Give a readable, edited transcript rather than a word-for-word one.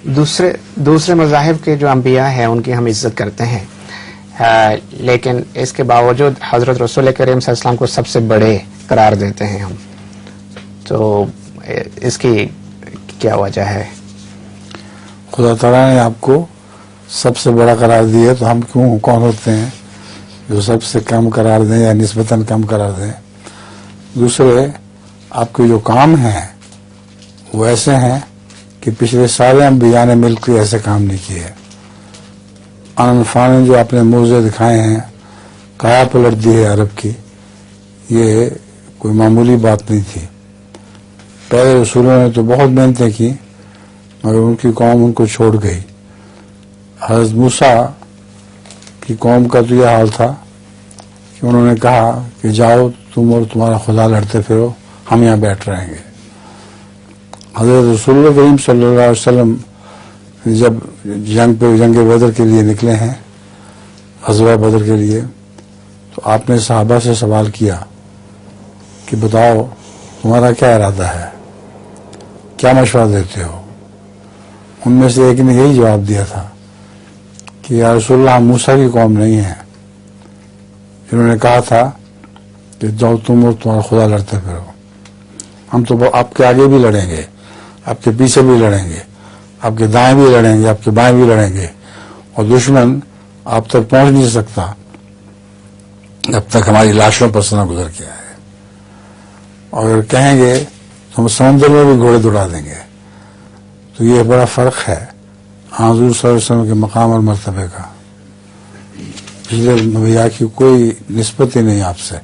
دوسرے مذاہب کے جو انبیاء ہیں ان کی ہم عزت کرتے ہیں، لیکن اس کے باوجود حضرت رسول کریم صلی اللہ علیہ وسلم کو سب سے بڑے قرار دیتے ہیں ہم، تو اس کی کیا وجہ ہے؟ خدا تعالیٰ نے آپ کو سب سے بڑا قرار دیا تو ہم کون ہوتے ہیں جو سب سے کم قرار دیں یا نسبتاً کم قرار دیں؟ دوسرے، آپ کے جو کام ہیں وہ ایسے ہیں کہ پچھلے سارے انبیاء نے مل کے ایسے کام نہیں کیے۔ انفان نے جو اپنے موضوع دکھائے ہیں، کایا پلٹ دی ہے عرب کی، یہ کوئی معمولی بات نہیں تھی۔ پہلے رسولوں نے تو بہت محنتیں کی مگر ان کی قوم ان کو چھوڑ گئی۔ حضرت موسیٰ کی قوم کا تو یہ حال تھا کہ انہوں نے کہا کہ جاؤ تم اور تمہارا خدا لڑتے پھرو، ہم یہاں بیٹھ رہیں گے۔ حضرت رسول اللہ کریم صلی اللہ علیہ وسلم جب جنگ بدر کے لیے نکلے ہیں، غزوہ بدر کے لیے، تو آپ نے صحابہ سے سوال کیا کہ بتاؤ تمہارا کیا ارادہ ہے، کیا مشورہ دیتے ہو؟ ان میں سے ایک نے یہی جواب دیا تھا کہ یا رسول اللہ، ہم موسیٰ کی قوم نہیں ہیں جنہوں نے کہا تھا کہ جاؤ تم اور تمہارا خدا لڑتے پھرو۔ ہم تو آپ کے آگے بھی لڑیں گے، آپ کے پیچھے بھی لڑیں گے، آپ کے دائیں بھی لڑیں گے، آپ کے بائیں بھی لڑیں گے، اور دشمن آپ تک پہنچ نہیں سکتا جب تک ہماری لاشوں پر سے نہ گزر کے آئے۔ اور اگر کہیں گے تو ہم سمندر میں بھی گھوڑے دوڑا دیں گے۔ تو یہ بڑا فرق ہے حضور صلی اللہ علیہ وسلم کے مقام اور مرتبے کا۔ پچھلے نبیاء کی کوئی نسبت ہی نہیں آپ سے۔